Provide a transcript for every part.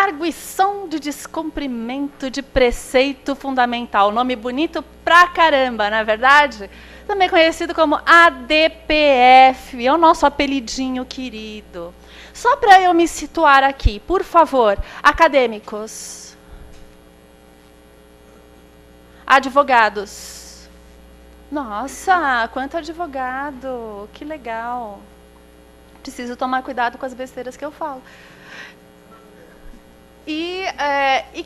Arguição de descumprimento de preceito fundamental. Nome bonito pra caramba, não é verdade? Também conhecido como ADPF, é o nosso apelidinho querido. Só para eu me situar aqui, por favor, acadêmicos, advogados. Nossa, quanto advogado, que legal. Preciso tomar cuidado com as besteiras que eu falo. E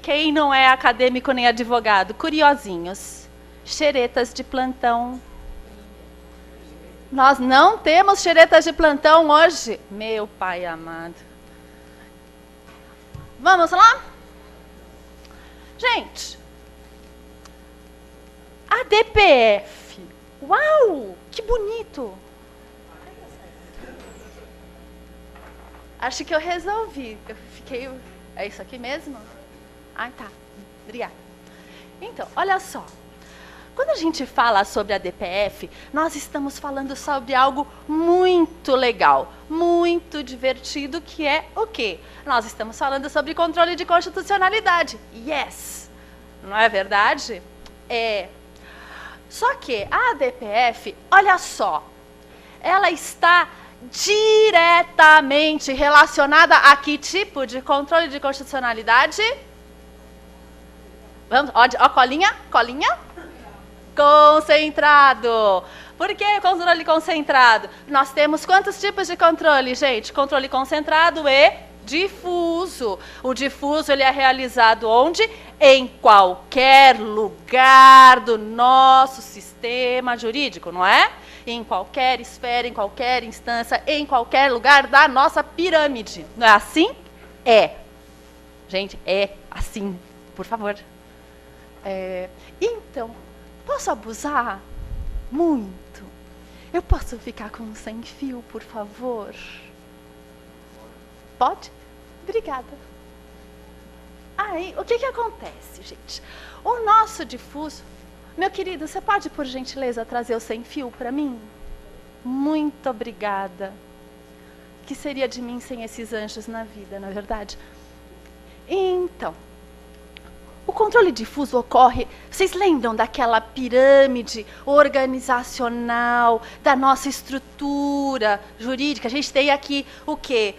quem não é acadêmico nem advogado? Curiosinhos, xeretas de plantão. Nós não temos xeretas de plantão hoje. Meu pai amado. Vamos lá? Gente, ADPF. Uau, que bonito. Acho que eu resolvi. Eu fiquei... É isso aqui mesmo? Ah, tá. Obrigada. Então, olha só. Quando a gente fala sobre a DPF, nós estamos falando sobre algo muito legal, muito divertido, que é o quê? Nós estamos falando sobre controle de constitucionalidade. Yes! Não é verdade? É. Só que a DPF, olha só, ela está diretamente relacionada a que tipo de controle de constitucionalidade? Vamos, ó, colinha, colinha. Concentrado. Por que controle concentrado? Nós temos quantos tipos de controle, gente? Controle concentrado e difuso. O difuso, ele é realizado onde? Em qualquer lugar do nosso sistema jurídico, não é? Em qualquer esfera, em qualquer instância, em qualquer lugar da nossa pirâmide. Não é assim? É. Gente, é assim, por favor. Então, posso abusar? Muito. Eu posso ficar com um sem fio, por favor? Pode? Obrigada. Aí, o que acontece, gente? O nosso difuso... Meu querido, você pode, por gentileza, trazer o sem fio para mim? Muito obrigada. O que seria de mim sem esses anjos na vida, não é verdade? Então, o controle difuso ocorre... Vocês lembram daquela pirâmide organizacional, da nossa estrutura jurídica? A gente tem aqui o quê?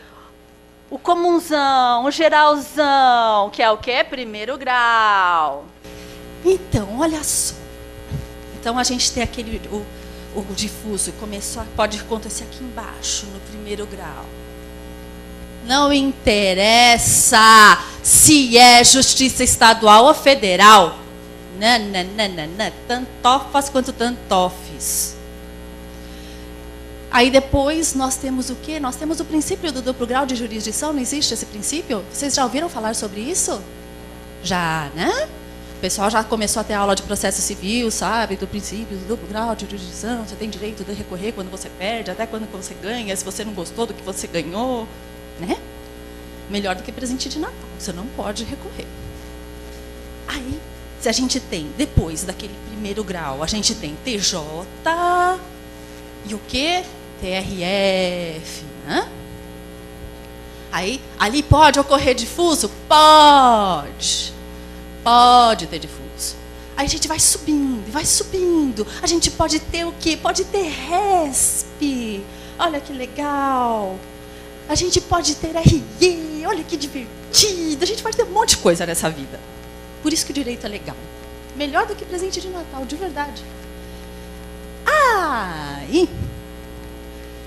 O comunzão, o geralzão, que é o quê? Primeiro grau. Então, olha só. Então, a gente tem aquele, o difuso, pode acontecer aqui embaixo, no primeiro grau. Não interessa se é justiça estadual ou federal. Não. Tantofas quanto tantofes. Aí depois nós temos o quê? Nós temos o princípio do duplo grau de jurisdição. Não existe esse princípio? Vocês já ouviram falar sobre isso? Já, né? O pessoal já começou a ter aula de processo civil, sabe? Do princípio do duplo grau de jurisdição. Você tem direito de recorrer quando você perde, até quando você ganha, se você não gostou do que você ganhou, né? Melhor do que presente de Natal. Você não pode recorrer. Aí, se a gente tem, depois daquele primeiro grau, a gente tem TJ e o quê? TRF, né? Aí, ali pode ocorrer difuso? Pode. Pode ter difuso. Aí a gente vai subindo, vai subindo. A gente pode ter o quê? Pode ter RESP. Olha que legal. A gente pode ter RE. Olha que divertido. A gente pode ter um monte de coisa nessa vida. Por isso que o direito é legal. Melhor do que presente de Natal, de verdade. Aí,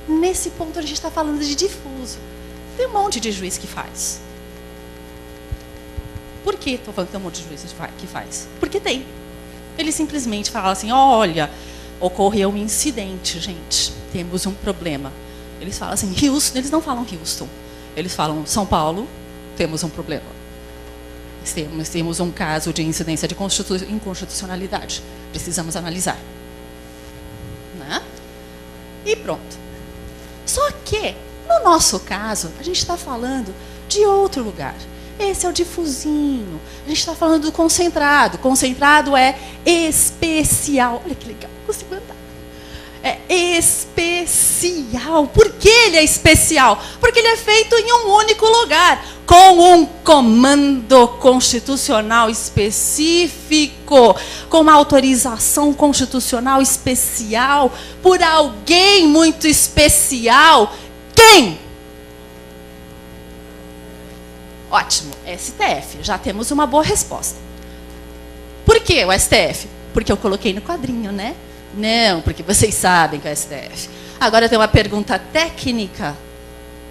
nesse ponto a gente está falando de difuso. Tem um monte de juiz que faz. Por que estou falando que tem um monte de juiz que faz? Porque tem. Ele simplesmente fala assim, olha, ocorreu um incidente, gente. Temos um problema. Eles falam assim, Houston. Eles não falam Houston. Eles falam São Paulo, temos um problema. Temos um caso de incidência de inconstitucionalidade. Precisamos analisar. Né? E pronto. Só que, no nosso caso, a gente está falando de outro lugar. Esse é o difusinho. A gente está falando do concentrado. Concentrado é especial. Olha que legal, consigo andar. É especial. Por que ele é especial? Porque ele é feito em um único lugar, com um comando constitucional específico, com uma autorização constitucional especial, por alguém muito especial. Quem? Ótimo, STF. Já temos uma boa resposta. Por que o STF? Porque eu coloquei no quadrinho, né? Não, porque vocês sabem que é o STF. Agora eu tenho uma pergunta técnica.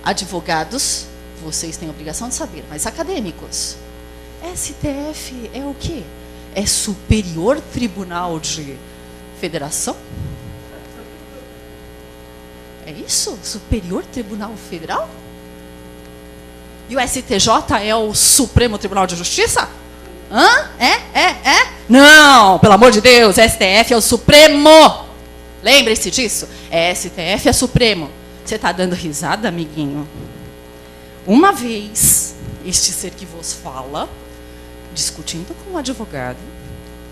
Advogados, vocês têm a obrigação de saber, mas acadêmicos, STF é o quê? É Superior Tribunal de Federação? É isso? Superior Tribunal Federal? E o STJ é o Supremo Tribunal de Justiça? Hã? É? Não, pelo amor de Deus, STF é o Supremo. Lembre-se disso. STF é Supremo. Você está dando risada, amiguinho? Uma vez, este ser que vos fala, discutindo com um advogado,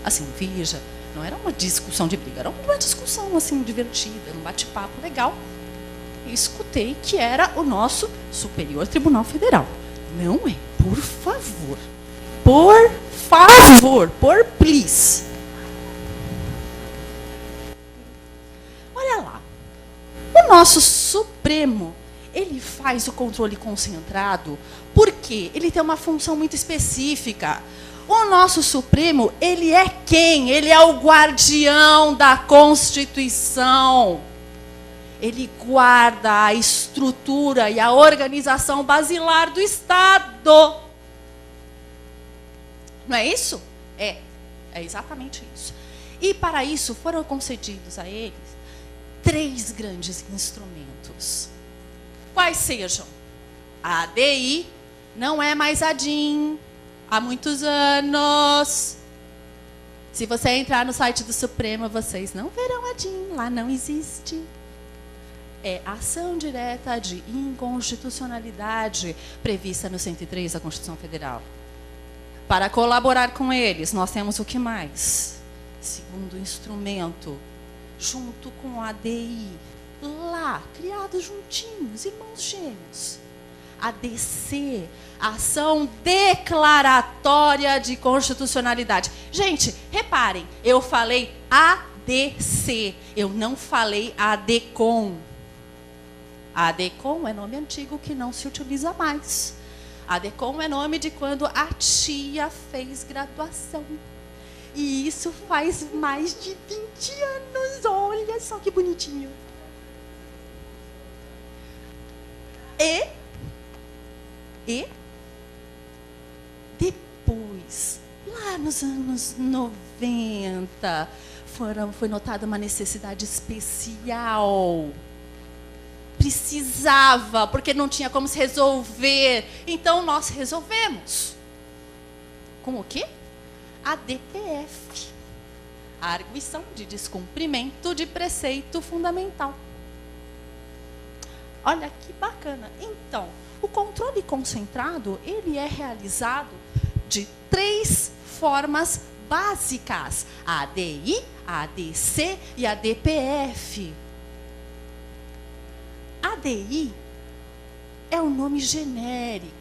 assim, veja, não era uma discussão de briga, era uma discussão, assim, divertida, um bate-papo legal. E escutei que era o nosso Superior Tribunal Federal. Não é, por favor. Por favor, por please. Olha lá. O nosso Supremo, ele faz o controle concentrado porque ele tem uma função muito específica. O nosso Supremo, ele é quem? Ele é o guardião da Constituição. Ele guarda a estrutura e a organização basilar do Estado. Não é isso? É exatamente isso. E para isso foram concedidos a eles 3 grandes instrumentos. Quais sejam? A ADI não é mais a DIN há muitos anos. Se você entrar no site do Supremo, vocês não verão a DIN, lá não existe. É ação direta de inconstitucionalidade prevista no 103 da Constituição Federal. Para colaborar com eles, nós temos o que mais? Segundo instrumento, junto com a ADI, lá, criados juntinhos, irmãos gêmeos. ADC, Ação Declaratória de Constitucionalidade. Gente, reparem, eu falei ADC, eu não falei ADCOM. ADCOM é nome antigo que não se utiliza mais. ADCOM é nome de quando a tia fez graduação. E isso faz mais de 20 anos. Olha só que bonitinho. E depois, lá nos anos 90, foi notada uma necessidade especial. Precisava, porque não tinha como se resolver. Então, nós resolvemos. Com o quê? A DPF. A arguição de descumprimento de preceito fundamental. Olha que bacana. Então, o controle concentrado, ele é realizado de 3 formas básicas. A ADI, a ADC e a DPF. ADI é um nome genérico.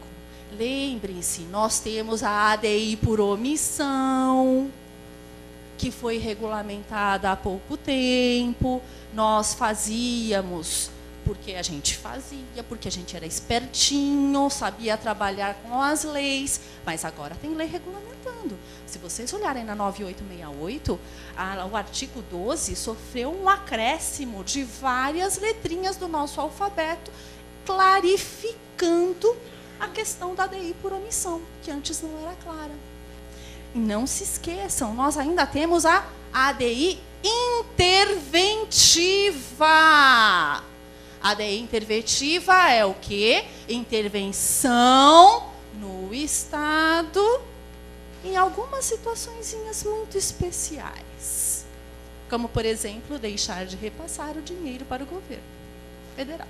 Lembrem-se, nós temos a ADI por omissão, que foi regulamentada há pouco tempo. Nós fazíamos porque a gente fazia, porque a gente era espertinho, sabia trabalhar com as leis, mas agora tem lei regulamentando. Se vocês olharem na 9868, o artigo 12 sofreu um acréscimo de várias letrinhas do nosso alfabeto, clarificando a questão da ADI por omissão, que antes não era clara. E não se esqueçam, nós ainda temos a ADI interventiva. A ADI interventiva é o quê? Intervenção no Estado em algumas situaçõezinhas muito especiais. Como, por exemplo, deixar de repassar o dinheiro para o governo federal.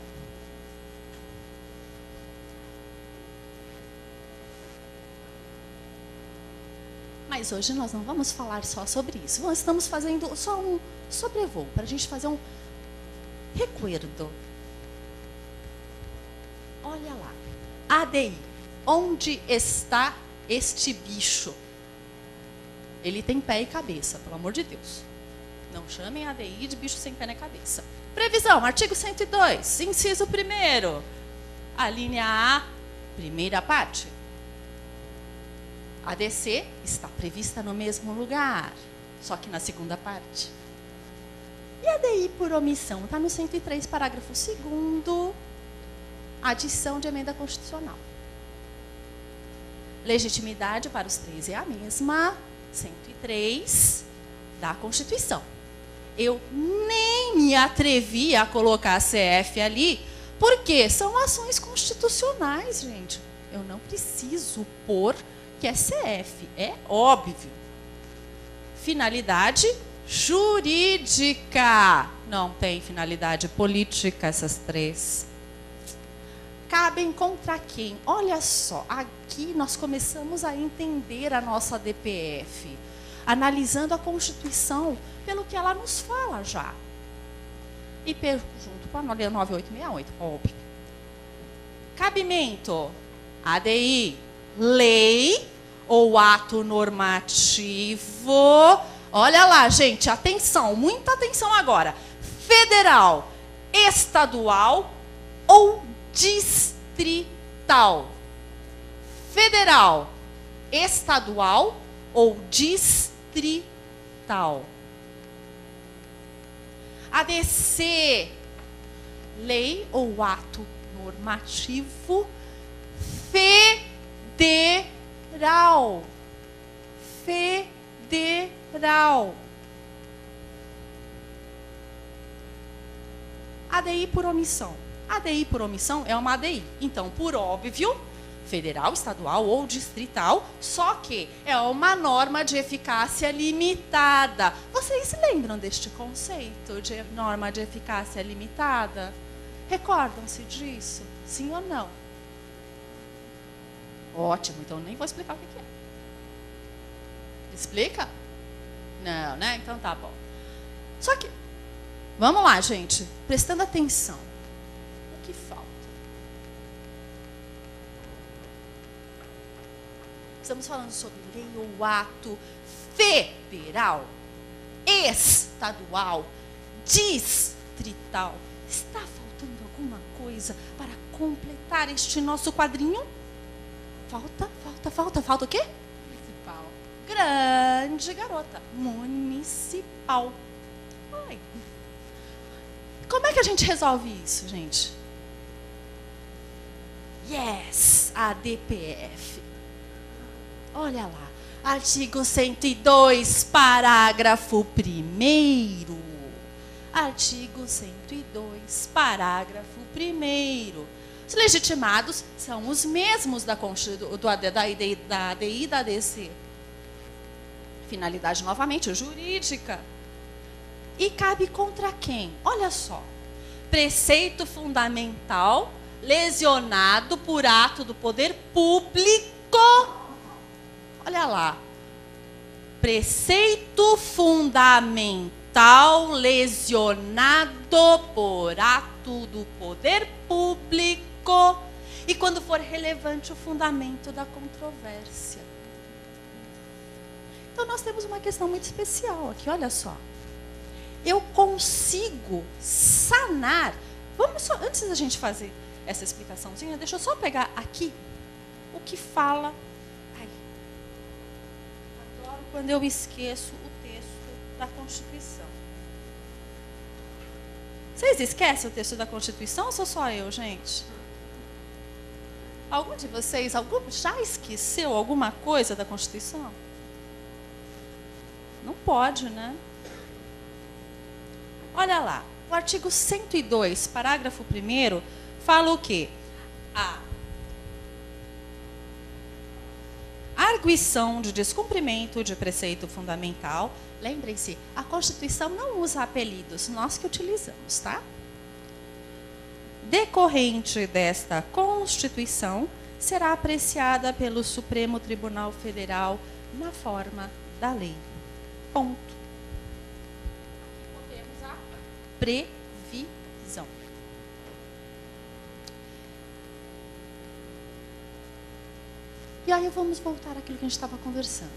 Mas hoje nós não vamos falar só sobre isso. Nós estamos fazendo só um sobrevoo, para a gente fazer um Recuerdo. Olha lá. ADI. Onde está este bicho? Ele tem pé e cabeça, pelo amor de Deus. Não chamem ADI de bicho sem pé nem cabeça. Previsão, artigo 102, inciso 1º. A linha A, primeira parte. A DC está prevista no mesmo lugar, só que na segunda parte. E a DI por omissão? Está no 103, parágrafo 2º, adição de emenda constitucional. Legitimidade para os três é a mesma, 103 da Constituição. Eu nem me atrevi a colocar a CF ali, porque são ações constitucionais, gente. Eu não preciso pôr que é CF, é óbvio. Finalidade jurídica. Não tem finalidade política essas três. Cabem contra quem? Olha só, aqui nós começamos a entender a nossa DPF, analisando a Constituição pelo que ela nos fala já. E junto com a 9868, óbvio. Cabimento, ADI, lei ou ato normativo. Olha lá, gente, atenção, muita atenção agora. Federal, estadual ou distrital. Federal, estadual ou distrital. ADC, lei ou ato normativo federal. Federal. ADI por omissão. ADI por omissão é uma ADI. Então, por óbvio, federal, estadual ou distrital, só que é uma norma de eficácia limitada. Vocês lembram deste conceito de norma de eficácia limitada? Recordam-se disso? Sim ou não? Ótimo, então nem vou explicar o que é. Explica? Não, né? Então tá bom. Só que, vamos lá, gente, prestando atenção. O que falta? Estamos falando sobre lei ou ato federal, estadual, distrital. Está faltando alguma coisa para completar este nosso quadrinho? Falta o quê? Municipal. Grande garota. Municipal. Ai. Como é que a gente resolve isso, gente? Yes, a DPF. Olha lá, artigo 102, parágrafo 1º. Artigo 102, parágrafo 1º. Os legitimados são os mesmos da ADI e da ADC. Finalidade, novamente, jurídica. E cabe contra quem? Olha só. Preceito fundamental lesionado por ato do poder público. Olha lá. Preceito fundamental lesionado por ato do poder público. E quando for relevante o fundamento da controvérsia. Então nós temos uma questão muito especial aqui, olha só. Eu consigo sanar. Vamos só, antes da gente fazer essa explicaçãozinha, deixa eu só pegar aqui o que fala. Ai, adoro quando eu esqueço o texto da Constituição. Vocês esquecem o texto da Constituição ou sou só eu, gente? Algum de vocês já esqueceu alguma coisa da Constituição? Não pode, né? Olha lá, o artigo 102, parágrafo 1º, fala o quê? A arguição de descumprimento de preceito fundamental. Lembrem-se, a Constituição não usa apelidos, nós que utilizamos, tá? Decorrente desta Constituição, será apreciada pelo Supremo Tribunal Federal na forma da lei. Ponto. Aqui temos a previsão. E aí vamos voltar àquilo que a gente estava conversando.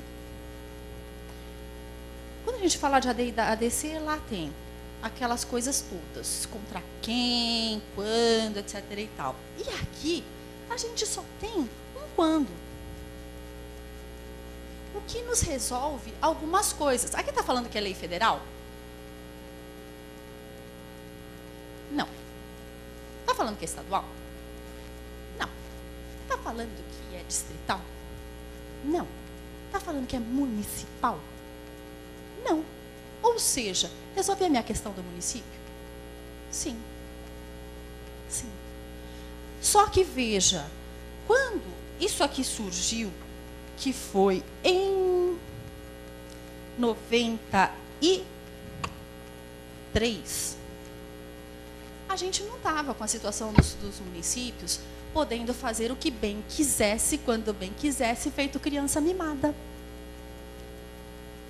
Quando a gente fala de AD e da ADC, lá tem aquelas coisas todas, contra quem, quando, etc. e tal. E aqui, a gente só tem um quando. O que nos resolve algumas coisas. Aqui está falando que é lei federal? Não. Está falando que é estadual? Não. Está falando que é distrital? Não. Está falando que é municipal? Não. Ou seja, resolve a minha questão do município? Sim. Sim. Só que veja, quando isso aqui surgiu, que foi em 93, a gente não estava com a situação dos municípios podendo fazer o que bem quisesse, quando bem quisesse, feito criança mimada.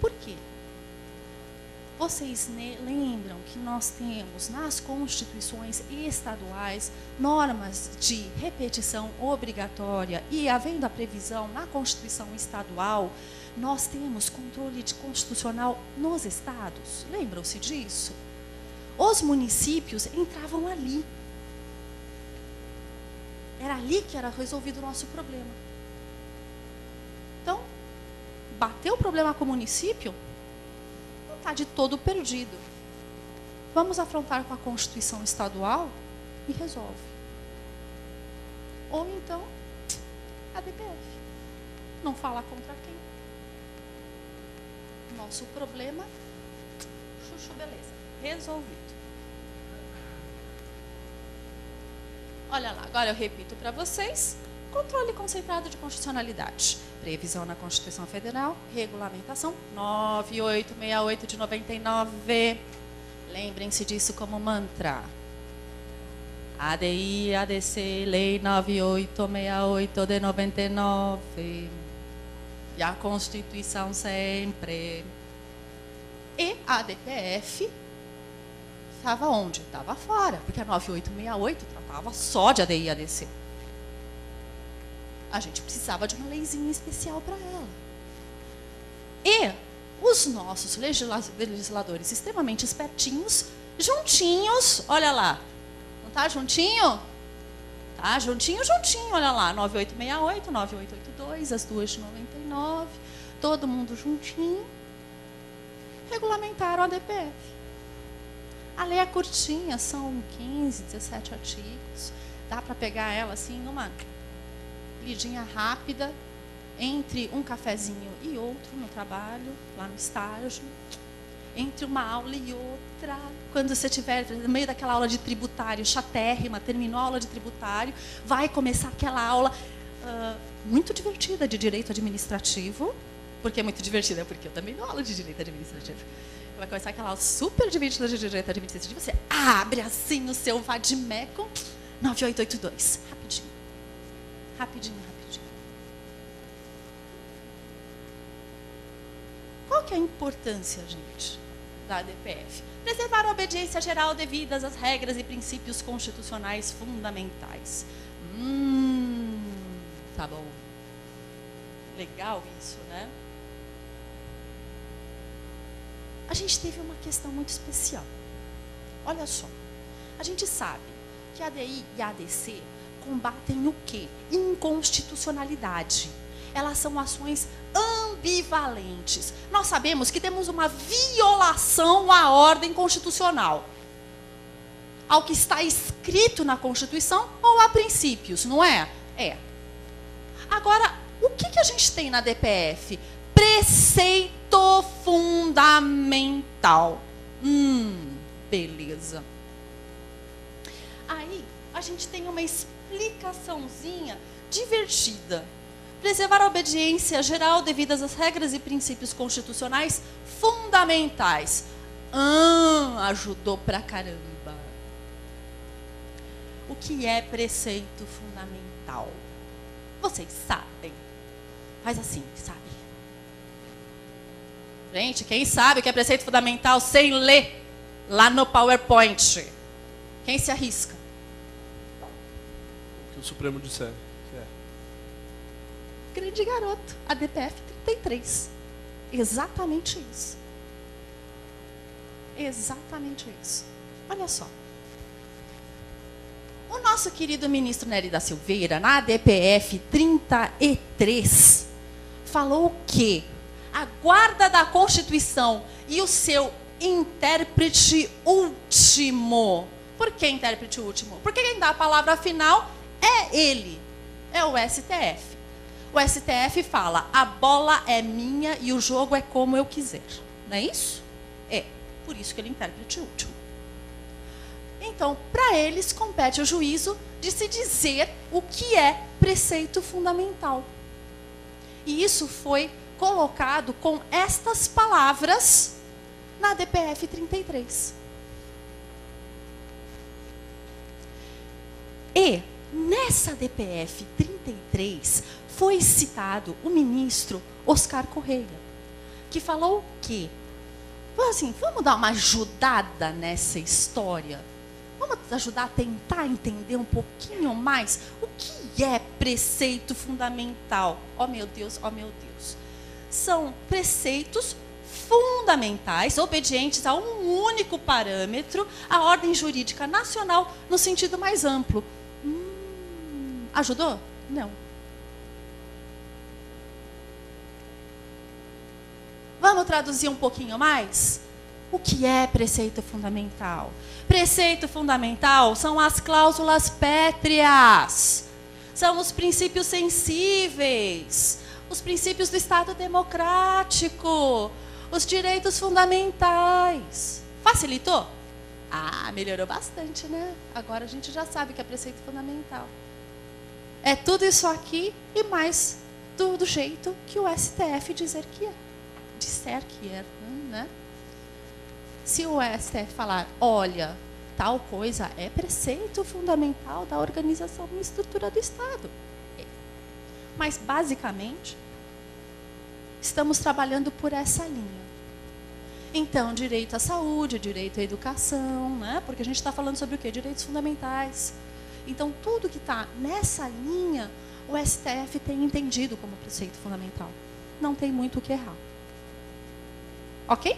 Por quê? Vocês lembram que nós temos nas constituições estaduais normas de repetição obrigatória e, havendo a previsão na Constituição estadual, nós temos controle constitucional nos estados? Lembram-se disso? Os municípios entravam ali. Era ali que era resolvido o nosso problema. Então, bateu o problema com o município, não está de todo perdido. Vamos afrontar com a Constituição estadual e resolve. Ou então, a DPF. Não fala contra quem. Nosso problema, chuchu, beleza. Resolvido. Olha lá, agora eu repito para vocês. Controle concentrado de constitucionalidade. Previsão na Constituição Federal, regulamentação 9868 de 99. Lembrem-se disso como mantra. ADI, ADC, Lei 9868 de 99. E a Constituição sempre. E a DPF estava onde? Estava fora, porque a 9868 tratava só de ADI e ADC. A gente precisava de uma leizinha especial para ela. E os nossos legisladores extremamente espertinhos, juntinhos, olha lá. Não está juntinho? Tá juntinho, juntinho, olha lá. 9868, 9882, as duas de 99. Todo mundo juntinho. Regulamentaram a DPF. A lei é curtinha, são 15, 17 artigos. Dá para pegar ela assim numa lidinha rápida, entre um cafezinho e outro no trabalho, lá no estágio, entre uma aula e outra. Quando você estiver no meio daquela aula de tributário chatérrima, terminou a aula de tributário, vai começar aquela aula muito divertida de direito administrativo. Por que é muito divertida? Porque eu também dou aula de direito administrativo. Vai começar aquela aula super divertida de direito administrativo. Você abre assim o seu Vadimeco 9882. Rapidinho. Rapidinho, rapidinho. Qual que é a importância, gente, da DPF? Preservar a obediência geral devidas às regras e princípios constitucionais fundamentais. Tá bom. Legal isso, né? A gente teve uma questão muito especial. Olha só. A gente sabe que a ADI e a ADC combatem o quê? Inconstitucionalidade. Elas são ações ambivalentes. Nós sabemos que temos uma violação à ordem constitucional, ao que está escrito na Constituição ou a princípios, não é? É. Agora, o que a gente tem na DPF? Preceito fundamental. Beleza. Aí, a gente tem uma explicaçãozinha divertida. Preservar a obediência geral devidas às regras e princípios constitucionais fundamentais. Ajudou pra caramba. O que é preceito fundamental? Vocês sabem. Faz assim, sabe? Gente, quem sabe o que é preceito fundamental sem ler lá no PowerPoint? Quem se arrisca? O que o Supremo disser. grande garoto, a DPF 33. Exatamente isso. Exatamente isso. Olha só. O nosso querido ministro Nery da Silveira, na DPF 33, falou que a guarda da Constituição e o seu intérprete último. Por que intérprete último? Porque quem dá a palavra final é ele, é o STF. O STF fala, a bola é minha e o jogo é como eu quiser. Não é isso? É. Por isso que ele é intérprete último. Então, para eles, compete o juízo de se dizer o que é preceito fundamental. E isso foi colocado com estas palavras na DPF 33. E nessa DPF 33 foi citado o ministro Oscar Correia, que falou que, assim, vamos dar uma ajudada nessa história? Vamos ajudar a tentar entender um pouquinho mais o que é preceito fundamental. Oh, meu Deus, oh, meu Deus. São preceitos fundamentais, obedientes a um único parâmetro, a ordem jurídica nacional, no sentido mais amplo. Ajudou? Não. Vamos traduzir um pouquinho mais? O que é preceito fundamental? Preceito fundamental são as cláusulas pétreas, são os princípios sensíveis, os princípios do Estado democrático, os direitos fundamentais. Facilitou? Ah, melhorou bastante, né? Agora a gente já sabe que é preceito fundamental. É tudo isso aqui e mais do jeito que o STF disser que é, né? Se o STF falar, olha, tal coisa é preceito fundamental da organização e estrutura do Estado. Mas, basicamente, estamos trabalhando por essa linha. Então, direito à saúde, direito à educação, né? Porque a gente está falando sobre o quê? Direitos fundamentais. Então, tudo que está nessa linha, o STF tem entendido como preceito fundamental. Não tem muito o que errar. Ok?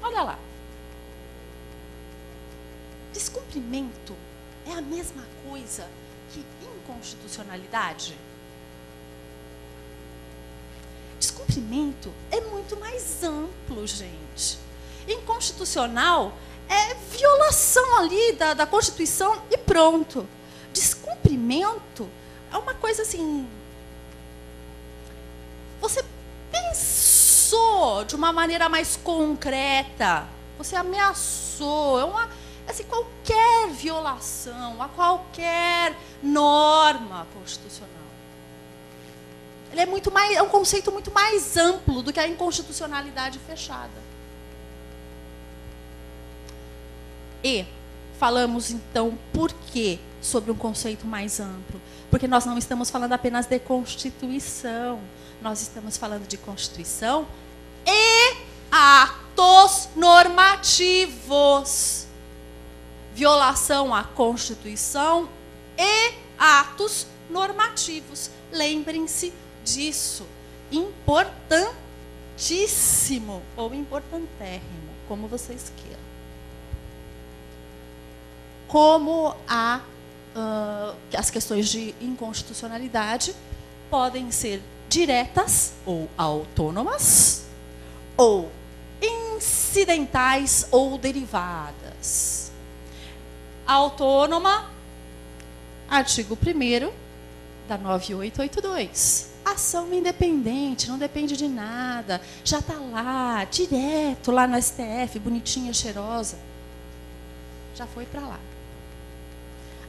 Olha lá. Descumprimento é a mesma coisa que inconstitucionalidade? Descumprimento é muito mais amplo, gente. Inconstitucional é violação ali da Constituição e pronto. Descumprimento é uma coisa assim... Você pensou de uma maneira mais concreta, você ameaçou, assim, qualquer violação a qualquer norma constitucional. Ele é um conceito muito mais amplo do que a inconstitucionalidade fechada. E falamos então por quê sobre um conceito mais amplo? Porque nós não estamos falando apenas de Constituição, nós estamos falando de Constituição e atos normativos. Violação à Constituição e atos normativos. Lembrem-se disso. Importantíssimo ou importantérrimo, como vocês queiram. Como as questões de inconstitucionalidade podem ser diretas ou autônomas, ou incidentais ou derivadas. Autônoma, artigo 1º da 9882. Ação independente, não depende de nada, já está lá, direto lá no STF, bonitinha, cheirosa. Já foi para lá.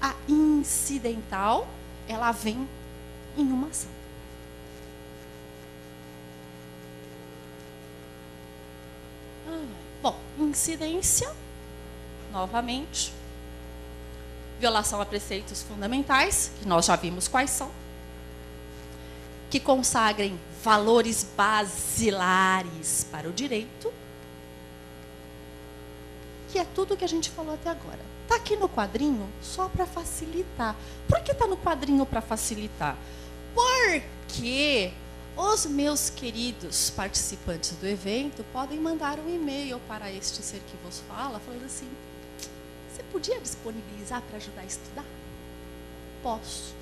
A incidental, ela vem em uma ação. Bom, incidência, novamente, violação a preceitos fundamentais, que nós já vimos quais são, que consagrem valores basilares para o direito, que é tudo o que a gente falou até agora. Está aqui no quadrinho só para facilitar. Por que está no quadrinho para facilitar? Porque os meus queridos participantes do evento podem mandar um e-mail para este ser que vos fala, falando assim: você podia disponibilizar para ajudar a estudar? Posso.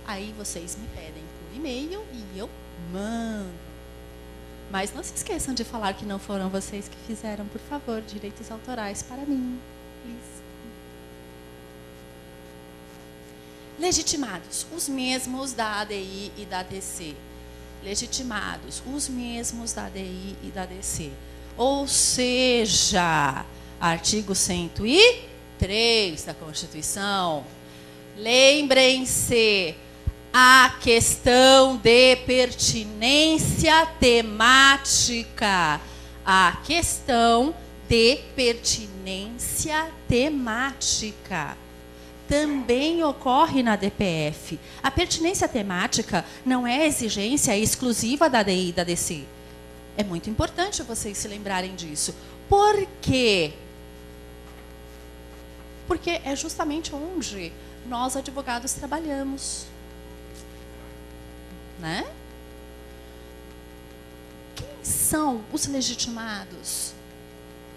Aí vocês me pedem por e-mail e eu mando. Mas não se esqueçam de falar que não foram vocês que fizeram, por favor, direitos autorais para mim. Please. Legitimados, os mesmos da ADI e da ADC. Legitimados, os mesmos da ADI e da ADC. Ou seja, artigo 103 da Constituição. Lembrem-se, a questão de pertinência temática. A questão de pertinência temática também ocorre na DPF. A pertinência temática não é exigência exclusiva da ADI e da ADC. É muito importante vocês se lembrarem disso. Por quê? Porque é justamente onde nós, advogados, trabalhamos. Né? Quem são os legitimados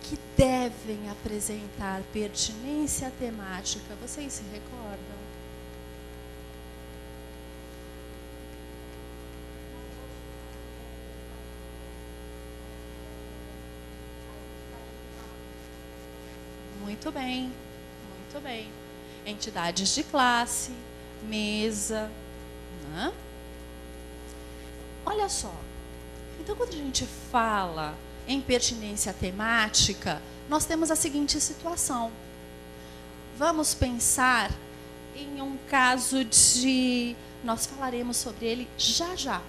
que devem apresentar pertinência temática? Vocês se recordam? Muito bem, muito bem. Entidades de classe, mesa, né? Olha só, então quando a gente fala em pertinência temática, nós temos a seguinte situação. Vamos pensar em um caso de... Nós falaremos sobre ele já já.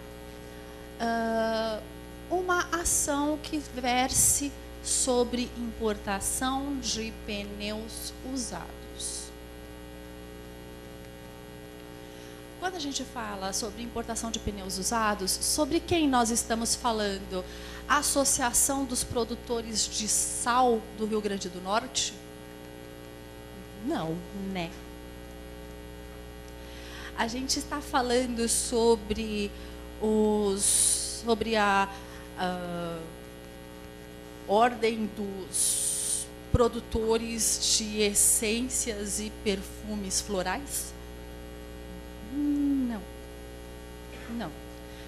Uma ação que verse sobre importação de pneus usados. Quando a gente fala sobre importação de pneus usados, sobre quem nós estamos falando? A Associação dos Produtores de Sal do Rio Grande do Norte? Não, né? A gente está falando sobre a ordem dos produtores de essências e perfumes florais? Não. Não.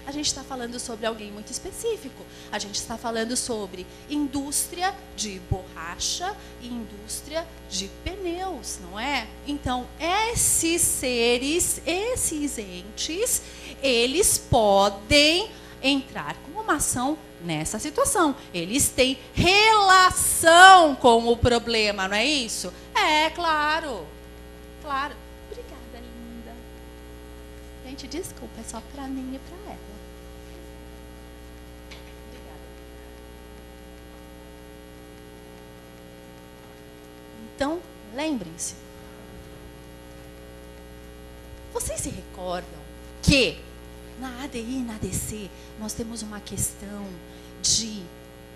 A gente está falando sobre alguém muito específico. A gente está falando sobre indústria de borracha e indústria de pneus, não é? Então, esses seres, esses entes, eles podem entrar com uma ação nessa situação. Eles têm relação com o problema, não é isso? É, claro. Claro. Obrigada, linda. Gente, desculpa, é só para mim e para ela. Então, lembrem-se. Vocês se recordam que na ADI e na ADC nós temos uma questão de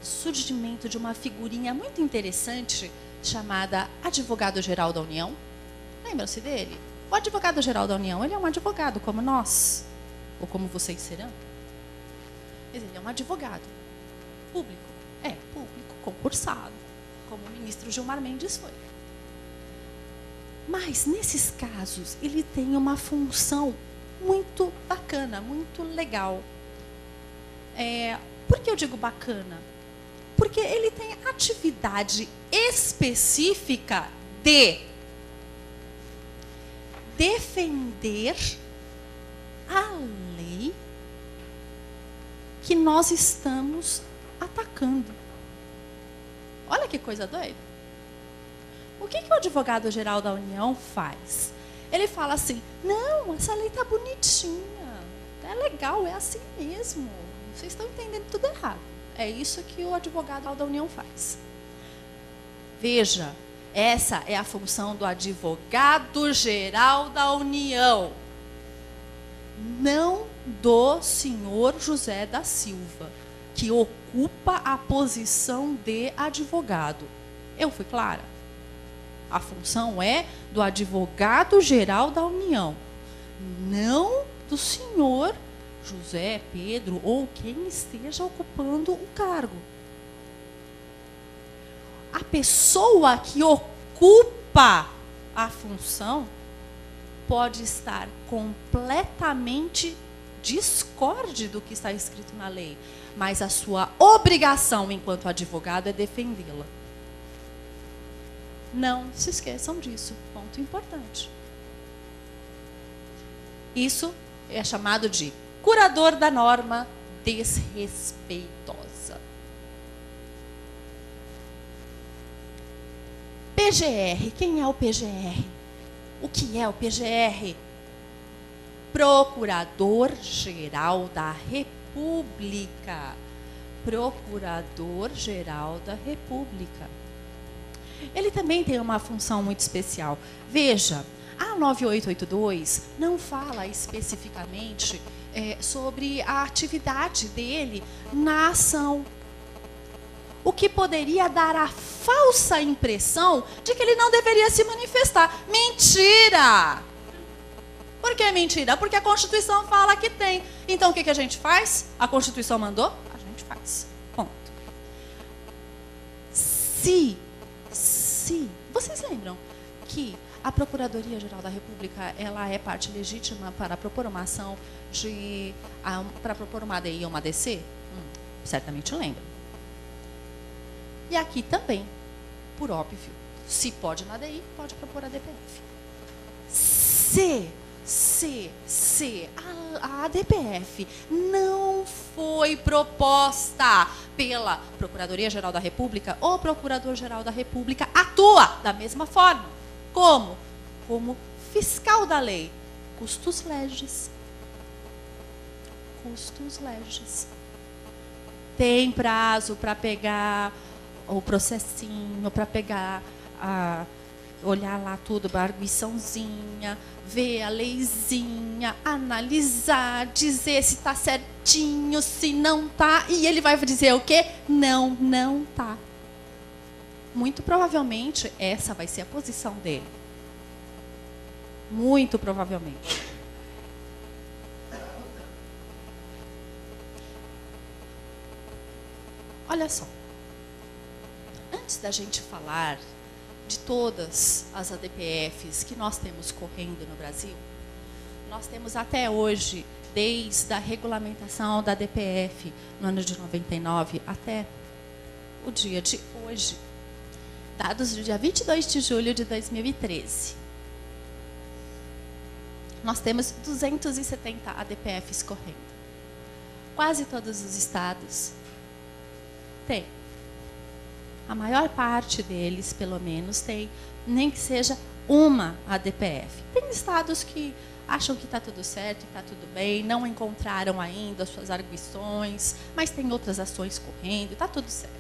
surgimento de uma figurinha muito interessante chamada Advogado-Geral da União? Lembram-se dele? O Advogado-Geral da União, ele é um advogado como nós, ou como vocês serão. Ele é um advogado público, público, concursado, como o ministro Gilmar Mendes foi. Mas, nesses casos, ele tem uma função muito bacana, muito legal. Por que eu digo bacana? Porque ele tem atividade específica de defender a lei que nós estamos atacando. Olha que coisa doida. O que o Advogado-Geral da União faz? Ele fala assim, não, essa lei está bonitinha, é legal, é assim mesmo. Vocês estão entendendo tudo errado. É isso que o Advogado da União faz. Veja, essa é a função do Advogado-Geral da União. Não do senhor José da Silva, que ocupa a posição de advogado. Eu fui clara? A função é do Advogado-Geral da União. não do senhor José, Pedro ou quem esteja ocupando o cargo. A pessoa que ocupa a função pode estar completamente discorde do que está escrito na lei, mas a sua obrigação enquanto advogado é defendê-la. Não se esqueçam disso, ponto importante. Isso é chamado de curador da norma desrespeitosa. PGR, quem é o PGR? O que é o PGR? Procurador-Geral da República. Procurador-Geral da República. Ele também tem uma função muito especial. Veja, a 9882 não fala especificamente sobre a atividade dele na ação. O que poderia dar a falsa impressão de que ele não deveria se manifestar. Mentira! Por que mentira? Porque a Constituição fala que tem. Então, o que a gente faz? A Constituição mandou? A gente faz. Ponto. Se vocês lembram que a Procuradoria-Geral da República, ela é parte legítima para propor uma ação para propor uma ADI ou uma ADC? Certamente lembram. E aqui também, por óbvio, se pode na ADI, pode propor a DPF. A ADPF não foi proposta pela Procuradoria-Geral da República, o Procurador-Geral da República atua da mesma forma. Como? Como fiscal da lei. Custos legis. Custos legis. Tem prazo para pegar o processinho, para pegar olhar lá tudo, a arguiçãozinha, ver a leizinha, analisar, dizer se está certinho, se não está. E ele vai dizer o quê? Não está. Muito provavelmente, essa vai ser a posição dele. Muito provavelmente. Olha só. Antes da gente falar de todas as ADPFs que nós temos correndo no Brasil, nós temos até hoje, desde a regulamentação da ADPF no ano de 99 até o dia de hoje, dados do dia 22 de julho de 2013, nós temos 270 ADPFs correndo. Quase todos os estados têm. A maior parte deles, pelo menos, tem, nem que seja uma ADPF. Tem estados que acham que está tudo certo, que está tudo bem, não encontraram ainda as suas arguições, mas tem outras ações correndo, está tudo certo.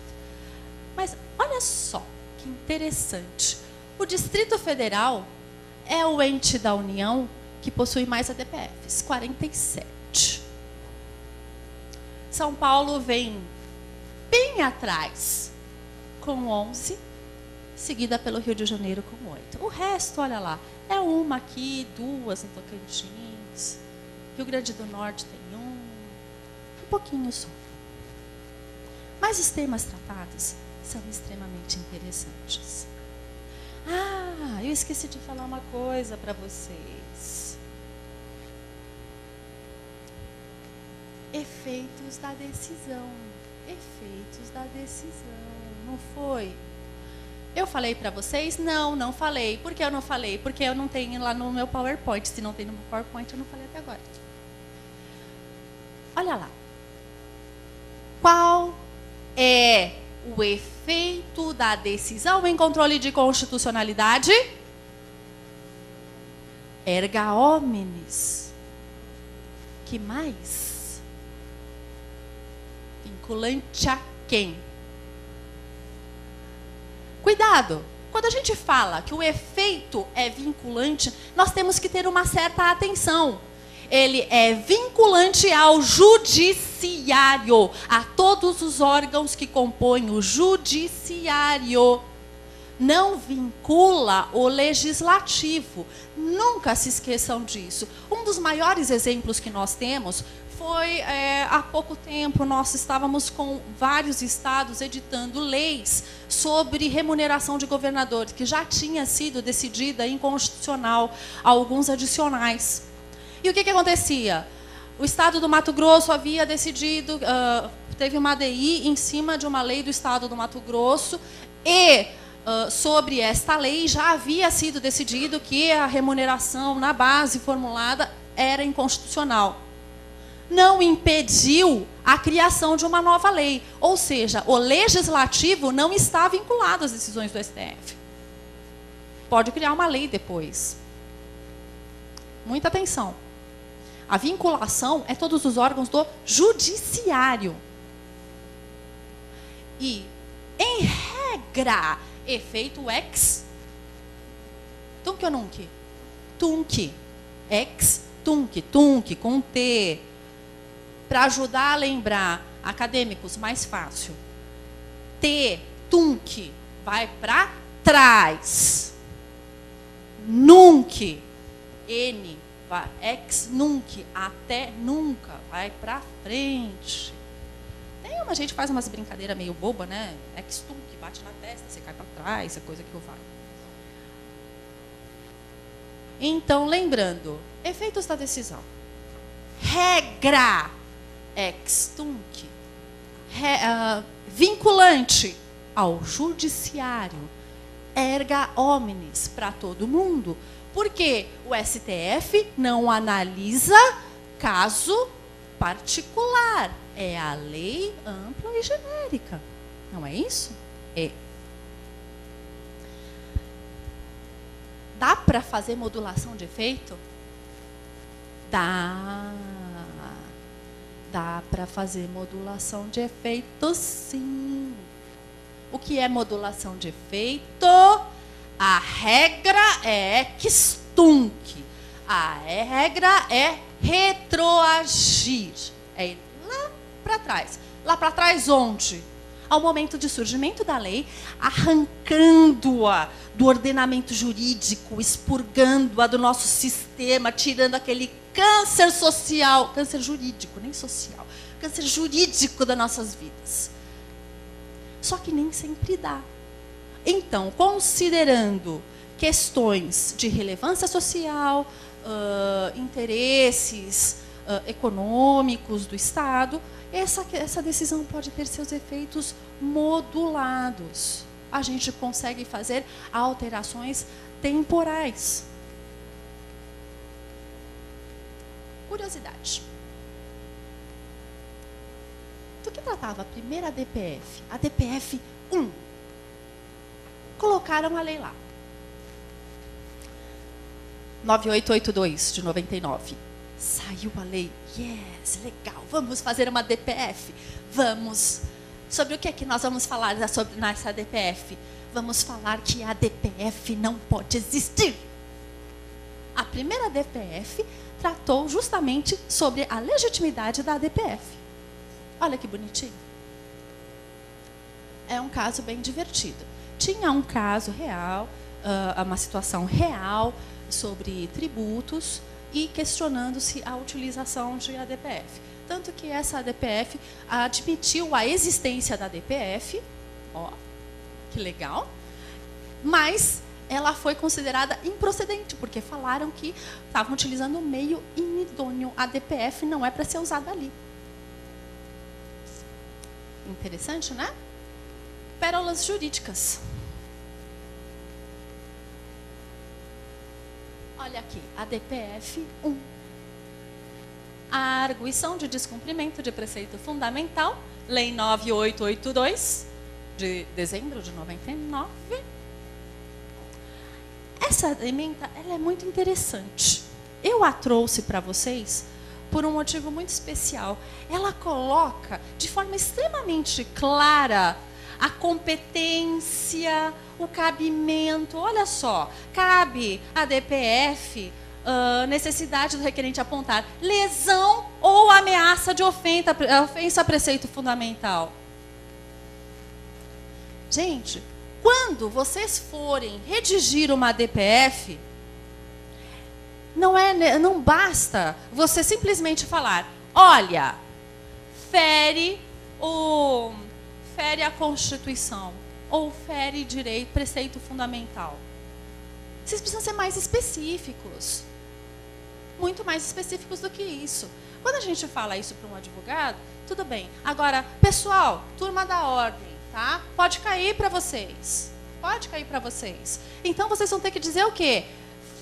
Mas olha só que interessante. O Distrito Federal é o ente da União que possui mais ADPFs, 47. São Paulo vem bem atrás, com 11, seguida pelo Rio de Janeiro com 8. O resto, olha lá, é uma aqui, duas no Tocantins, Rio Grande do Norte tem um pouquinho só. Mas os temas tratados são extremamente interessantes. Ah, eu esqueci de falar uma coisa para vocês. Efeitos da decisão. Efeitos da decisão. Não foi? Eu falei para vocês? Não falei. Por que eu não falei? Porque eu não tenho lá no meu PowerPoint. Se não tem no meu PowerPoint, eu não falei até agora. Olha lá. Qual é o efeito da decisão em controle de constitucionalidade? Erga omnes. Que mais? Vinculante a quem? Cuidado! Quando a gente fala que o efeito é vinculante, nós temos que ter uma certa atenção. Ele é vinculante ao judiciário, a todos os órgãos que compõem o judiciário. não vincula o legislativo. Nunca se esqueçam disso. Um dos maiores exemplos que nós temos foi, há pouco tempo, nós estávamos com vários estados editando leis sobre remuneração de governadores, que já tinha sido decidida inconstitucional, alguns adicionais. E o que acontecia? O estado do Mato Grosso havia decidido, teve uma ADI em cima de uma lei do estado do Mato Grosso, e sobre esta lei já havia sido decidido que a remuneração na base formulada era inconstitucional. Não impediu a criação de uma nova lei. Ou seja, o legislativo não está vinculado às decisões do STF. Pode criar uma lei depois. Muita atenção. A vinculação é todos os órgãos do judiciário. E, em regra, efeito ex tunc ou nunc? Tunc. Ex tunc. Tunc com T. Para ajudar a lembrar, acadêmicos, mais fácil. T, tunc, vai para trás. Nunc, N, vai, ex nunc, até nunca, vai para frente. Tem uma gente que faz umas brincadeiras meio boba, né? Ex tunc, bate na testa, você cai para trás, essa coisa que eu falo. Então, lembrando, efeitos da decisão. Regra. Ex tunc, vinculante ao judiciário, erga omnes para todo mundo, porque o STF não analisa caso particular, é a lei ampla e genérica, não é isso? É. Dá para fazer modulação de efeito? Dá. Dá para fazer modulação de efeito, sim. O que é modulação de efeito? A regra é ex tunc. A regra é retroagir. É ir lá para trás. Lá para trás onde? Ao momento de surgimento da lei, arrancando-a do ordenamento jurídico, expurgando-a do nosso sistema, tirando aquele câncer social, câncer jurídico, nem social, câncer jurídico das nossas vidas. Só que nem sempre dá. Então, considerando questões de relevância social, interesses econômicos do Estado, essa decisão pode ter seus efeitos modulados. A gente consegue fazer alterações temporais. Curiosidade. Do que tratava a primeira DPF? A DPF 1. Colocaram a lei lá. 9882, de 99. Saiu a lei. Yes, legal. Vamos fazer uma DPF. Vamos. Sobre o que é que nós vamos falar nessa DPF? Vamos falar que a DPF não pode existir. A primeira DPF tratou justamente sobre a legitimidade da DPF. Olha que bonitinho. É um caso bem divertido. Tinha um caso real, uma situação real sobre tributos e questionando-se a utilização de ADPF. Tanto que essa ADPF admitiu a existência da ADPF, ó, que legal, mas ela foi considerada improcedente, porque falaram que estavam utilizando um meio inidôneo. A ADPF não é para ser usada ali. Interessante, né? Pérolas jurídicas. Olha aqui, ADPF 1. A arguição de descumprimento de preceito fundamental, Lei 9882, de dezembro de 99. Essa ementa, ela é muito interessante. Eu a trouxe para vocês por um motivo muito especial. Ela coloca de forma extremamente clara a competência, o cabimento. Olha só, cabe a DPF, necessidade do requerente apontar lesão ou ameaça de ofensa a preceito fundamental. Gente, Quando vocês forem redigir uma DPF, não basta você simplesmente falar, olha, fere a Constituição ou fere direito, preceito fundamental. Vocês precisam ser mais específicos. Muito mais específicos do que isso. Quando a gente fala isso para um advogado, tudo bem. Agora, pessoal, turma da ordem, tá? Pode cair para vocês. Pode cair para vocês. Então, vocês vão ter que dizer o quê?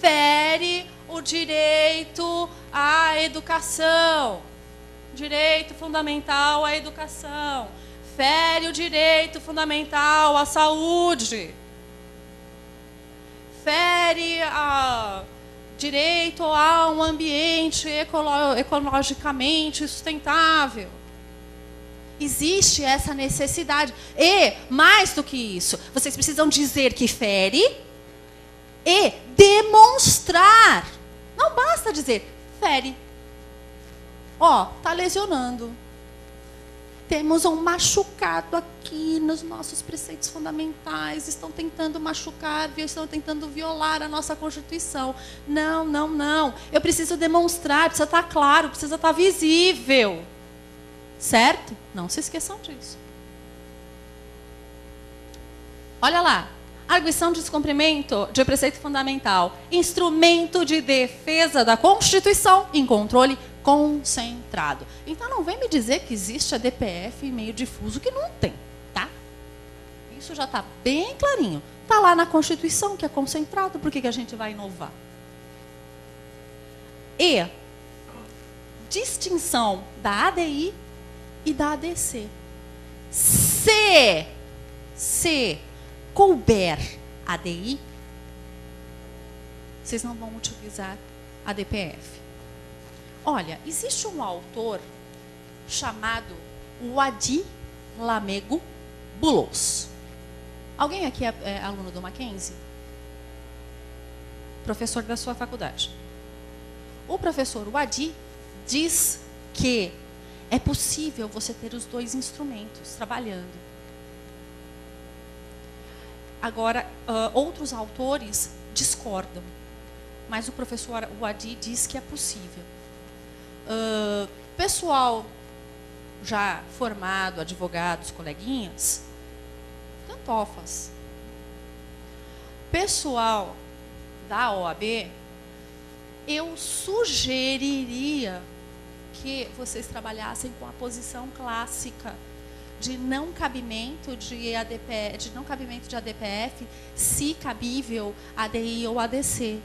Fere o direito à educação. Direito fundamental à educação. Fere o direito fundamental à saúde. Fere o direito a um ambiente ecologicamente sustentável. Existe essa necessidade. E, mais do que isso, vocês precisam dizer que fere e demonstrar. Não basta dizer, fere. Ó, tá lesionando. Temos um machucado aqui nos nossos preceitos fundamentais. Estão tentando machucar, estão tentando violar a nossa Constituição. Não, não, não. Eu preciso demonstrar, precisa estar claro, precisa estar visível. Certo? Não se esqueçam disso. Olha lá. Arguição de descumprimento de preceito fundamental. Instrumento de defesa da Constituição em controle concentrado. Então não vem me dizer que existe a DPF meio difuso, que não tem, tá? Isso já está bem clarinho. Está lá na Constituição que é concentrado, por que a gente vai inovar? E distinção da ADI e da ADC. Se couber ADI, vocês não vão utilizar a DPF. Olha, existe um autor chamado Wadi Lamego Bulos. Alguém aqui é aluno do Mackenzie? Professor da sua faculdade. O professor Wadi diz que é possível você ter os dois instrumentos trabalhando. Agora, outros autores discordam, mas o professor Wadi diz que é possível. Pessoal já formado, advogados, coleguinhas, tantofas. Pessoal da OAB, eu sugeriria que vocês trabalhassem com a posição clássica de não cabimento de ADPF, se cabível ADI ou ADC.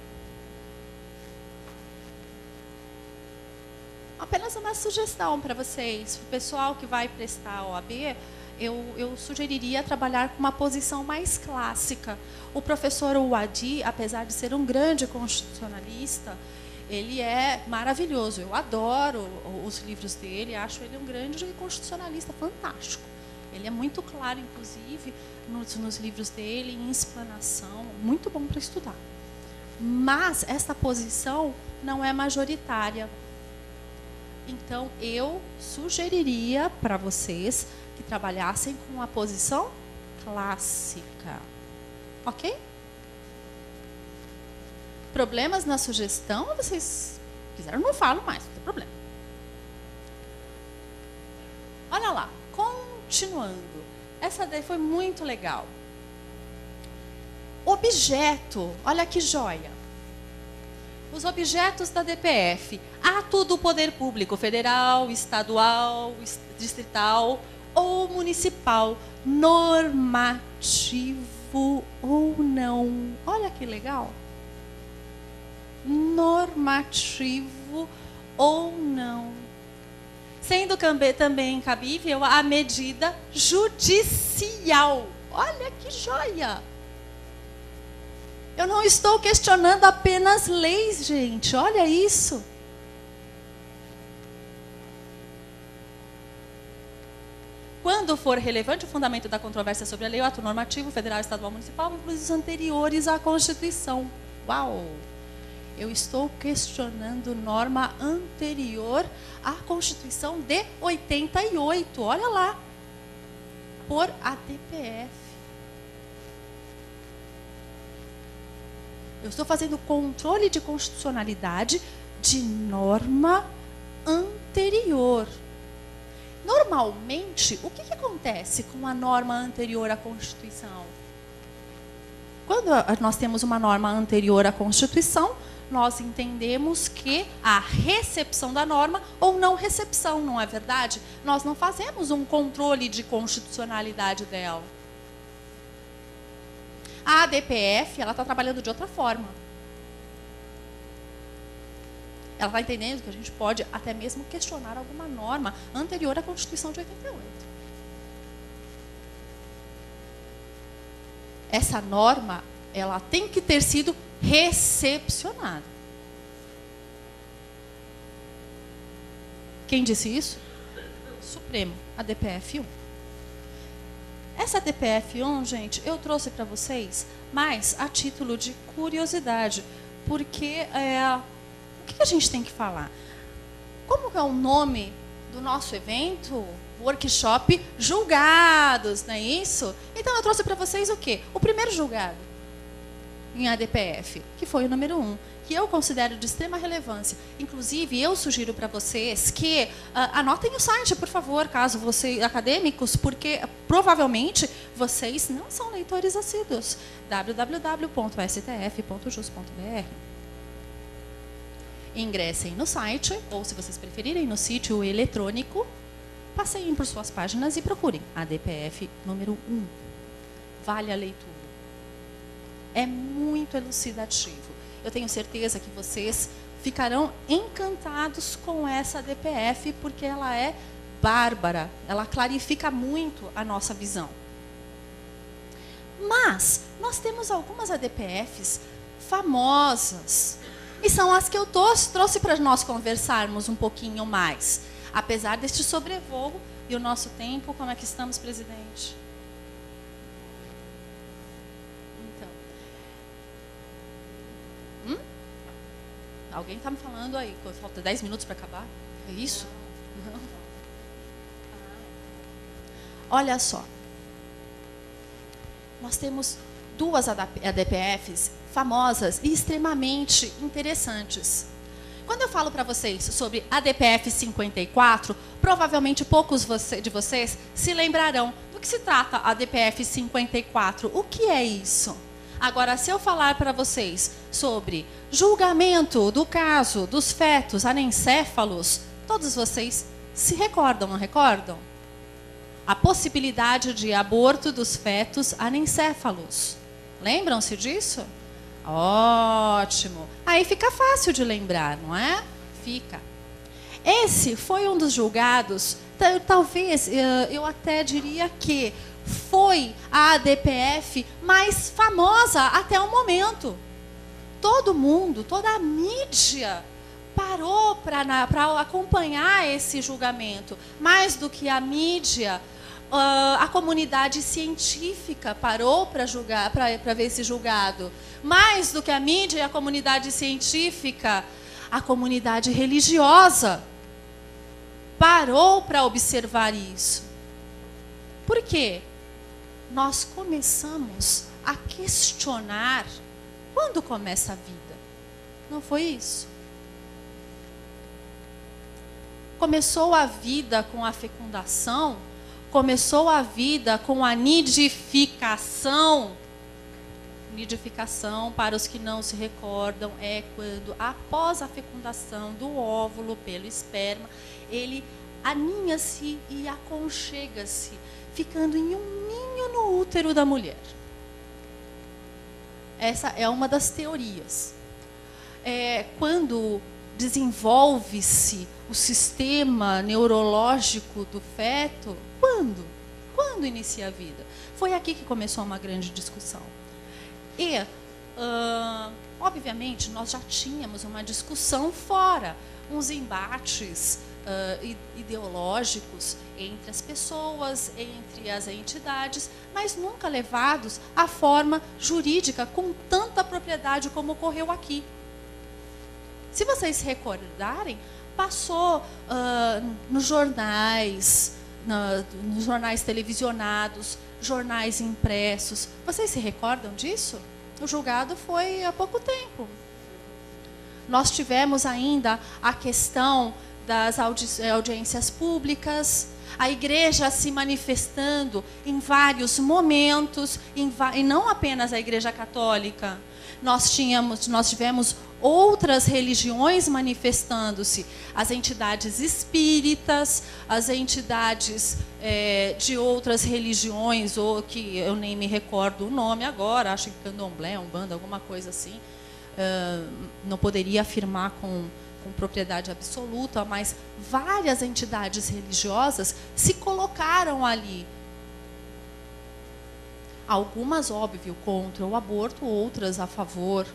Apenas uma sugestão para vocês, para o pessoal que vai prestar a OAB, eu sugeriria trabalhar com uma posição mais clássica. O professor Wadi, apesar de ser um grande constitucionalista, ele é maravilhoso. Eu adoro os livros dele, acho ele um grande constitucionalista fantástico. Ele é muito claro, inclusive, nos livros dele, em explanação, muito bom para estudar. Mas essa posição não é majoritária. Então, eu sugeriria para vocês que trabalhassem com a posição clássica. Ok? Problemas na sugestão? Vocês quiseram, não falo mais, não tem problema. Olha lá, continuando. Essa daí foi muito legal. Objeto, olha que joia. Os objetos da DPF. Ato do poder público, federal, estadual, distrital ou municipal. Normativo ou não. Olha que legal. Normativo ou não. Sendo também cabível a medida judicial. Olha que joia. Eu não estou questionando apenas leis, gente. Olha isso. Quando for relevante o fundamento da controvérsia sobre a lei, o ato normativo, federal, estadual, municipal, inclusive os anteriores à Constituição. Uau! Eu estou questionando norma anterior à Constituição de 88. Olha lá. Por ADPF. Eu estou fazendo controle de constitucionalidade de norma anterior. Normalmente, o que acontece com a norma anterior à Constituição? Quando nós temos uma norma anterior à Constituição, nós entendemos que a recepção da norma ou não recepção, não é verdade? Nós não fazemos um controle de constitucionalidade dela. A ADPF, ela está trabalhando de outra forma. Ela está entendendo que a gente pode até mesmo questionar alguma norma anterior à Constituição de 88. Essa norma, ela tem que ter sido recepcionada. Quem disse isso? Supremo, a DPF-1. Essa DPF-1, gente, eu trouxe para vocês, mas a título de curiosidade, porque o que a gente tem que falar? Como é o nome do nosso evento? Workshop Julgados, não é isso? Então eu trouxe para vocês o quê? O primeiro julgado em ADPF, que foi o número 1, que eu considero de extrema relevância. Inclusive, eu sugiro para vocês que anotem o site, por favor, caso vocês, acadêmicos, porque provavelmente vocês não são leitores assíduos. www.stf.jus.br. Ingressem no site, ou se vocês preferirem, no sítio eletrônico, passeiem por suas páginas e procurem ADPF número 1. Vale a leitura. É muito elucidativo. Eu tenho certeza que vocês ficarão encantados com essa ADPF, porque ela é bárbara. Ela clarifica muito a nossa visão. Mas nós temos algumas ADPFs famosas. E são as que eu trouxe para nós conversarmos um pouquinho mais. Apesar deste sobrevoo e o nosso tempo, como é que estamos, presidente? Então. Alguém está me falando aí, falta 10 minutos para acabar? É isso? Não. Olha só. Nós temos duas ADPFs famosas e extremamente interessantes. Quando eu falo para vocês sobre ADPF 54, provavelmente poucos de vocês se lembrarão do que se trata a ADPF 54. O que é isso? Agora, se eu falar para vocês sobre julgamento do caso dos fetos anencéfalos, todos vocês se recordam, não recordam? A possibilidade de aborto dos fetos anencéfalos. Lembram-se disso? Ótimo. Aí fica fácil de lembrar, não é? Fica. Esse foi um dos julgados, talvez, eu até diria que foi a ADPF mais famosa até o momento. Todo mundo, toda a mídia parou para acompanhar esse julgamento. Mais do que a mídia, a comunidade científica parou para ver esse julgado. Mais do que a mídia e a comunidade científica, a comunidade religiosa parou para observar isso. Por quê? Nós começamos a questionar quando começa a vida. Não foi isso? Começou a vida com a fecundação, começou a vida com a nidificação. Nidificação, para os que não se recordam, é quando, após a fecundação do óvulo pelo esperma, ele aninha-se e aconchega-se, ficando em um ninho no útero da mulher. Essa é uma das teorias. Quando desenvolve-se o sistema neurológico do feto, quando? Quando inicia a vida? Foi aqui que começou uma grande discussão. E, obviamente, nós já tínhamos uma discussão fora, uns embates ideológicos entre as pessoas, entre as entidades, mas nunca levados à forma jurídica com tanta propriedade como ocorreu aqui. Se vocês se recordarem, passou nos jornais, nos jornais televisionados, jornais impressos. Vocês se recordam disso? O julgado foi há pouco tempo. Nós tivemos ainda a questão das audiências públicas, a igreja se manifestando em vários momentos, e não apenas a Igreja Católica. Nós tivemos outras religiões manifestando-se, as entidades espíritas, as entidades de outras religiões, ou que eu nem me recordo o nome agora, acho que Candomblé, Umbanda, alguma coisa assim. Não poderia afirmar com propriedade absoluta, mas várias entidades religiosas se colocaram ali. Algumas, óbvio, contra o aborto, outras a favor,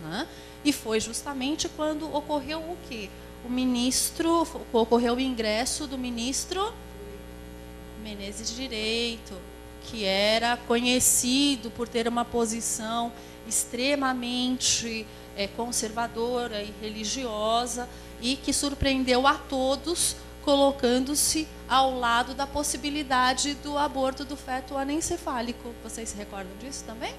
né? E foi justamente quando ocorreu o quê? Ocorreu o ingresso do ministro Menezes de Direito, que era conhecido por ter uma posição extremamente conservadora e religiosa, e que surpreendeu a todos, colocando-se ao lado da possibilidade do aborto do feto anencefálico. Vocês se recordam disso também?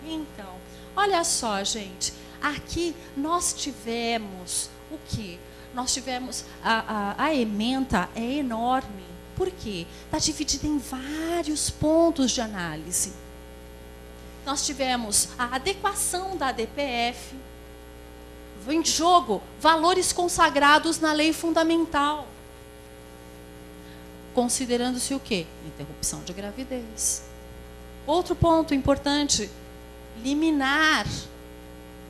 Então, olha só, gente, aqui nós tivemos o quê? Nós tivemos, a ementa é enorme. Por quê? Está dividida em vários pontos de análise. Nós tivemos a adequação da ADPF, em jogo valores consagrados na lei fundamental, considerando-se o quê? Interrupção de gravidez. Outro ponto importante, liminar,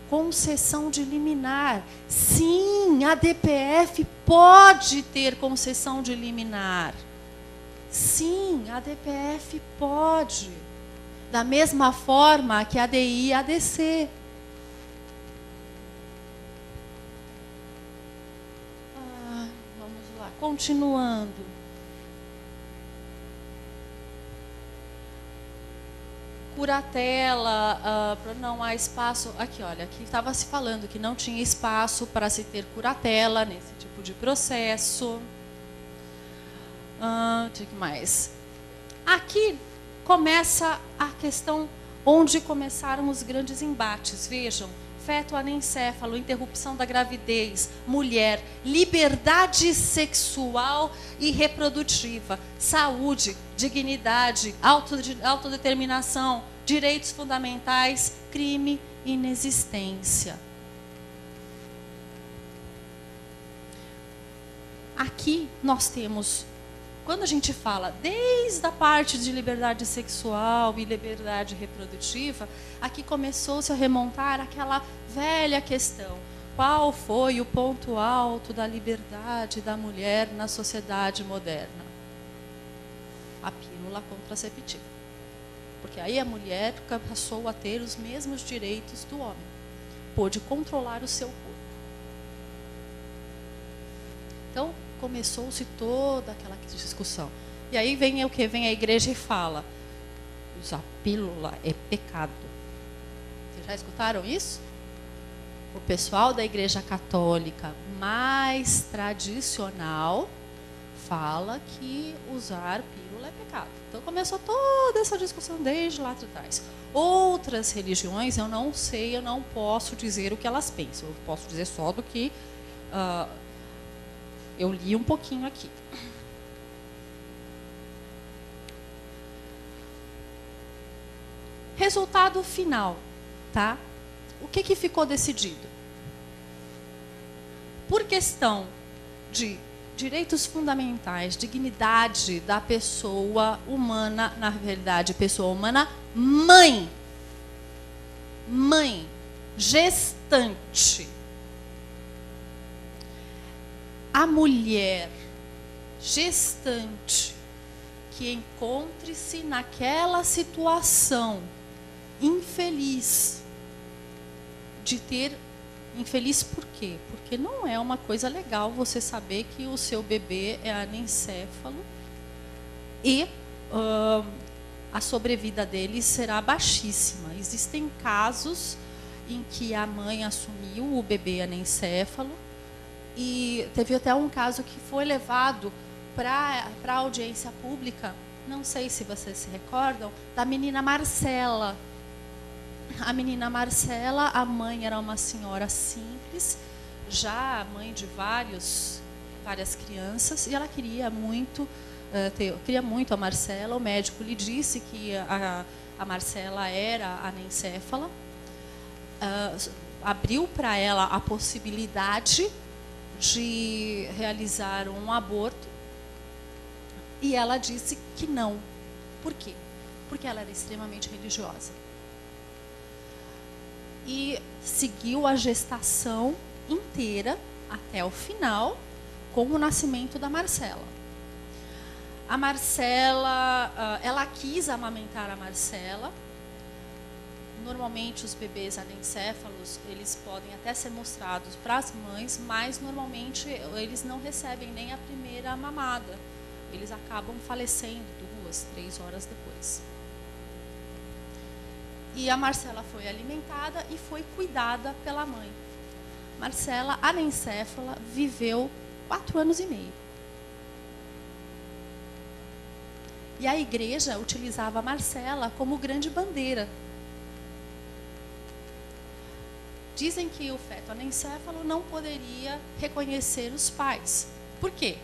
concessão de liminar. Sim, a DPF pode ter concessão de liminar. Sim, a DPF pode. Da mesma forma que a ADI e a ADC. Vamos lá, continuando. Curatela, não há espaço. Aqui, olha, aqui estava se falando que não tinha espaço para se ter curatela nesse tipo de processo. O que mais? Aqui começa a questão onde começaram os grandes embates. Vejam, feto anencéfalo, interrupção da gravidez, mulher, liberdade sexual e reprodutiva, saúde, dignidade, autodeterminação, direitos fundamentais, crime, inexistência. Aqui nós temos, quando a gente fala desde a parte de liberdade sexual e liberdade reprodutiva, aqui começou-se a remontar aquela velha questão. Qual foi o ponto alto da liberdade da mulher na sociedade moderna? A pílula contraceptiva. Porque aí a mulher passou a ter os mesmos direitos do homem. Pôde controlar o seu corpo. Então, começou-se toda aquela discussão. E aí vem o que? Vem a igreja e fala: usar pílula é pecado. Vocês já escutaram isso? O pessoal da igreja católica mais tradicional fala que usar pílula é pecado. Então começou toda essa discussão desde lá atrás. Outras religiões, eu não sei, eu não posso dizer o que elas pensam. Eu posso dizer só do que eu li um pouquinho aqui. Resultado final, tá? O que ficou decidido? Por questão de direitos fundamentais, dignidade da pessoa humana, na verdade, pessoa humana, mãe, gestante. A mulher gestante que encontre-se naquela situação infeliz, de ter... Infeliz por quê? Porque não é uma coisa legal você saber que o seu bebê é anencéfalo e a sobrevida dele será baixíssima. Existem casos em que a mãe assumiu o bebê anencéfalo e teve até um caso que foi levado para a audiência pública, não sei se vocês se recordam, da menina Marcela. a menina Marcela, a mãe era uma senhora simples, já mãe de várias crianças, e ela queria muito a Marcela. O médico lhe disse que a Marcela era anencéfala, abriu para ela a possibilidade de realizar um aborto, e ela disse que não. Por quê? Porque ela era extremamente religiosa. E seguiu a gestação inteira até o final com o nascimento da Marcela. A Marcela, ela quis amamentar a Marcela. Normalmente os bebês anencéfalos, eles podem até ser mostrados para as mães, mas normalmente eles não recebem nem a primeira mamada. Eles acabam falecendo 2, 3 horas depois. E a Marcela foi alimentada e foi cuidada pela mãe. Marcela, anencéfala, viveu 4 anos e meio. E a igreja utilizava a Marcela como grande bandeira. Dizem que o feto anencéfalo não poderia reconhecer os pais. Por quê?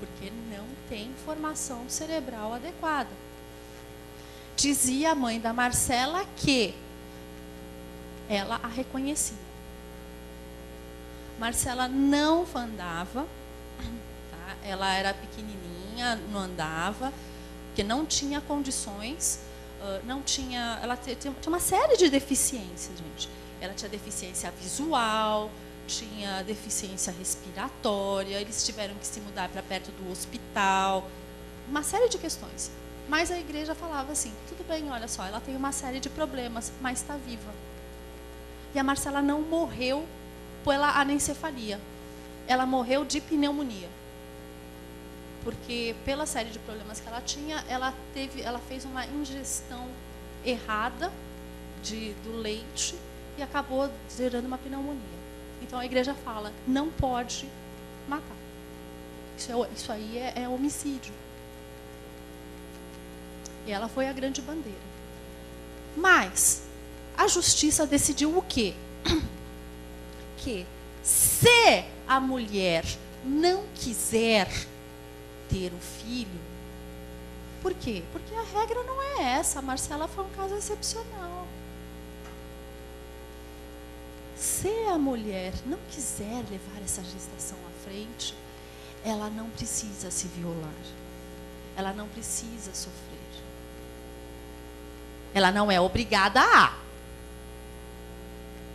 Porque não tem formação cerebral adequada. Dizia a mãe da Marcela que ela a reconhecia. Marcela não andava, tá? Ela era pequenininha, não andava, porque não tinha condições, ela tinha uma série de deficiências, gente. Ela tinha deficiência visual, tinha deficiência respiratória, eles tiveram que se mudar para perto do hospital, uma série de questões. Mas a igreja falava assim, tudo bem, olha só, ela tem uma série de problemas, mas está viva. E a Marcela não morreu pela anencefalia. Ela morreu de pneumonia. Porque pela série de problemas que ela tinha, ela fez uma ingestão errada do leite e acabou gerando uma pneumonia. Então a igreja fala, não pode matar. Isso aí é homicídio. E ela foi a grande bandeira. Mas a justiça decidiu o quê? Que se a mulher não quiser ter o filho, por quê? Porque a regra não é essa. A Marcela foi um caso excepcional. Se a mulher não quiser levar essa gestação à frente, ela não precisa se violar. Ela não precisa sofrer. Ela não é obrigada a,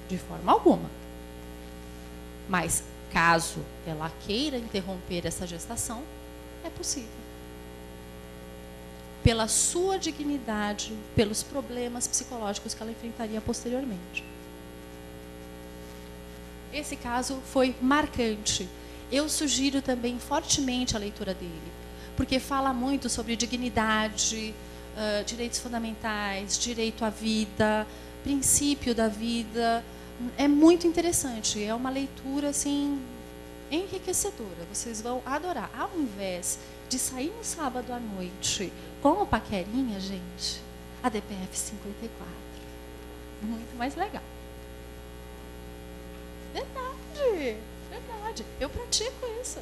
de forma alguma. Mas, caso ela queira interromper essa gestação, é possível. Pela sua dignidade, pelos problemas psicológicos que ela enfrentaria posteriormente. Esse caso foi marcante. Eu sugiro também fortemente a leitura dele, porque fala muito sobre dignidade, direitos fundamentais, direito à vida, princípio da vida. É muito interessante, é uma leitura assim enriquecedora, vocês vão adorar. Ao invés de sair no sábado à noite com o paquerinha, gente, a DPF 54, muito mais legal. Verdade, verdade, eu pratico isso.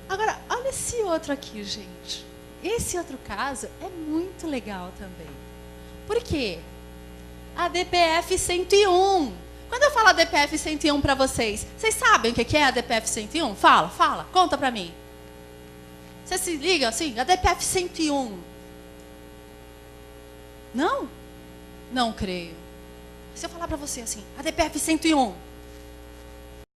Agora, olha esse outro aqui, gente. Esse outro caso é muito legal também. Por quê? A DPF 101. Quando eu falo a DPF 101 para vocês sabem o que é a DPF 101? Fala, conta para mim. Você se liga assim? A DPF 101. Não? Não creio. Se eu falar para você assim, a DPF 101,